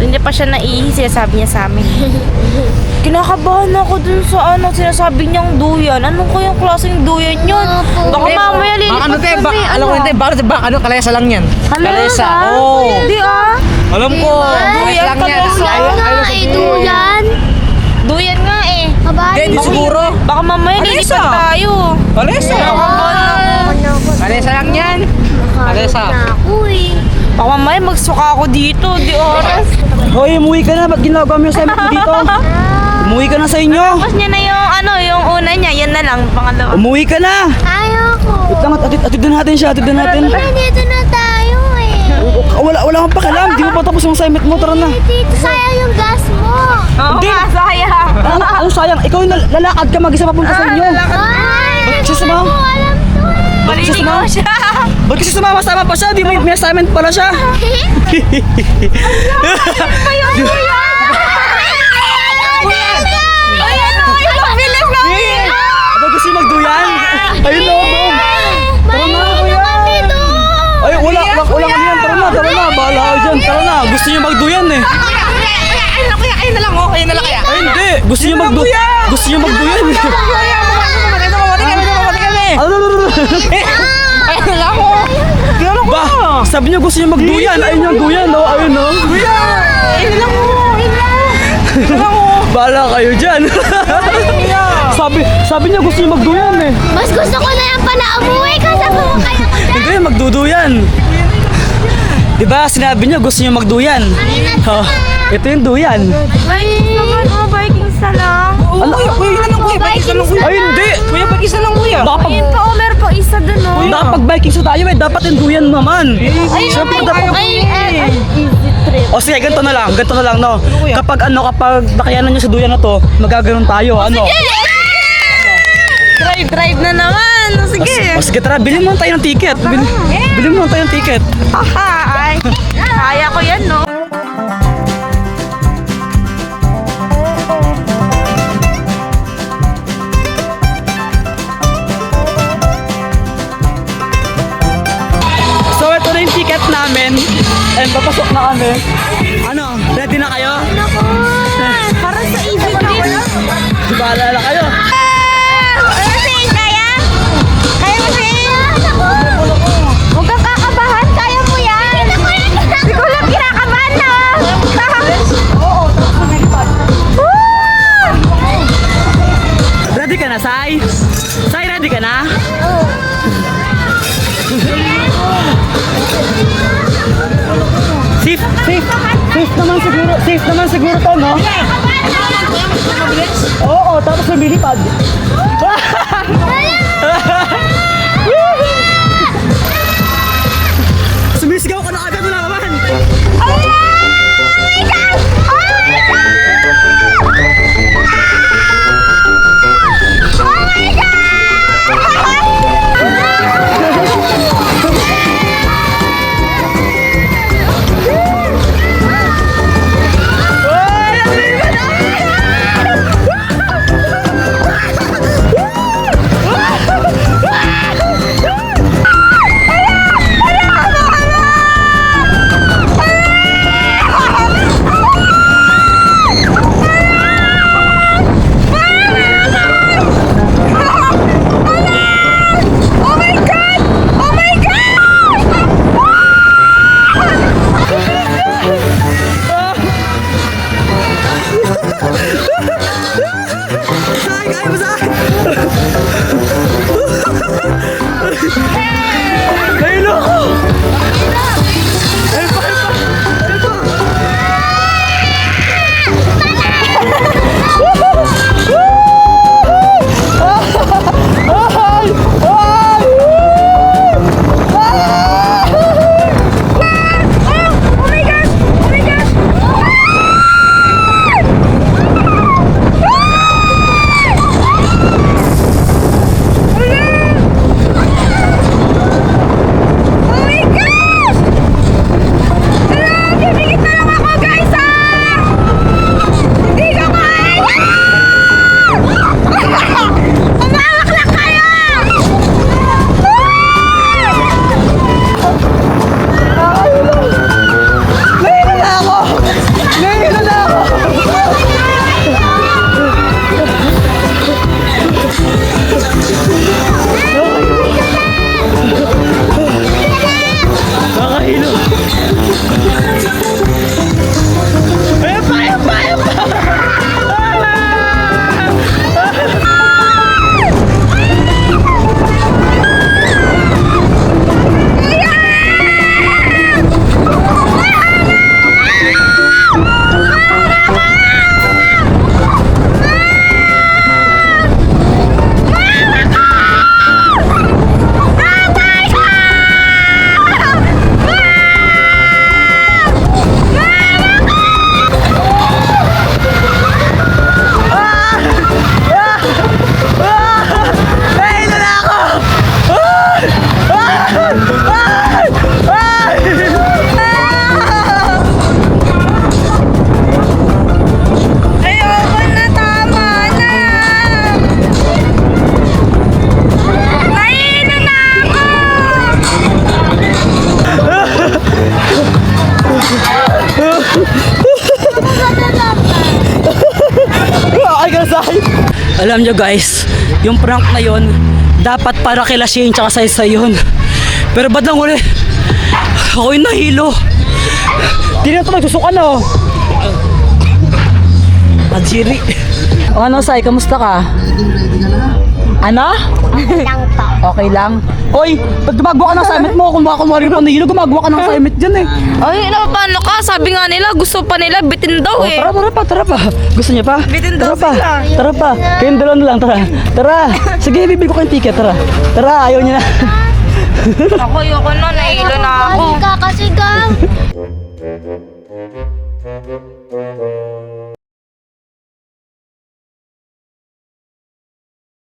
Hindi pa siya naiisi, sabi niya sa amin. Kinakabahan ako dun sa sinasabi niyang duyan. Anong kayang klaseng duyan yun? Baka mamaya lilipat kami. Alam ko hindi, kalesa lang yan. Kalesa, Hindi Alam ko, duyan lang yan. Duyan. Duyan nga eh. Hindi, siguro. Baka mamaya lilipat tayo. Kalesa. Kalesa lang yan. Kalesa. Baka mamaya magsuka ako dito, di oras. Hoy, umuwi ka na. Ba't ginagawa mo yung assignment mo dito? Umuwi ka na sa inyo. Tapos niya na yung una niya, yan na lang, pangalawa. Umuwi ka na. Ayoko. Wait lang, atid na natin siya. Atid na natin. Dito na tayo eh. Wala kang pakialam. Di mo pa tapos yung assignment mo. Tara na. Dito sayang yung gas mo. Oo nga, sayang. Ano sayang? Ikaw yung lalakad ka mag-isa papunta sa inyo. Ay, Ba't siya sumama? alam to eh. Maliligaw siya. Ba't kasi sumama-sama pa siya? Di may assignment pala siya. Ba't gusto yung magduyan? Ayun na, boom. Tara na, kuya. Ay, wala kami yan. Tara na. Bahala kayo dyan. Tara na. Gusto niyo magduyan eh. Ayun na lang, ayun na lang kaya. Ay, hindi. Gusto niyo magduyan. Ayun na lang, Ba, sabi niyo gusto niyo magduyan. Ayun yung duyan, no? Ayun, no? ayun lang, Bahala kayo dyan. Sabi niya gusto niyo magduyan eh. Mas gusto ko na yung pala umuwi kasi kung kaya ko dyan. Hindi, magduduyan. Diba, sinabi niya gusto niyo magduyan. Oh, ito yung duyan. Vikings naman, Vikings na lang. Ay, hindi. Kuya, pag-isa lang, kuya. Ayun pa, meron pa isa dun, oh. Dapat Vikings na tayo eh. Dapat yung duyan naman. Siyempre dapat. Easy trip. O sige, ganito na lang, no? Kapag nakayanan niyo sa duyan na to, magaganon tayo, ano? Drive na naman. Sige. O sige, tara, bilhin mo tayo ng ticket. Bilhin mo tayo ng ticket. Ay, kaya ko yan, no? So, ito na yung ticket namin. And papasok na kami. Ano, ready na kayo? Para sa easy trip. Di ba, alala kayo? Huwag kang kakabahan, kaya mo yan. Hindi ko lang kinakabahan na. Ready ka na, Sai? Sai, ready ka na? Safe naman siguro to, no? Oo, tapos lumilipad. Sumisigaw ka na agad mo naman. Ay, kasay. Alam nyo guys, yung prank na yon dapat para kila Shane tsaka sa yun. Pero ba't lang uli? Ako'y nahilo. Di na ito magsusukan oh. Majiri. O ano, Sai, kamusta ka? Ano? Lang po. Okay lang. Hoy, pag gumagawa ka ng assignment mo, kung baka kumari pa nahilo, gumagawa ka ng assignment dyan eh. Ay, paano ka? Sabi nga nila, gusto pa nila, bitin daw Oh, eh. tara pa. Gusto niya pa? Bitin daw Tara pa. sila. Tara pa. Kayong dalawa na lang, tara. Tara. Sige, bibili ko kayong ticket, tara. Tara, ayaw niya na. Ako, ayoko na, nahilo na ako. Kakasigaw.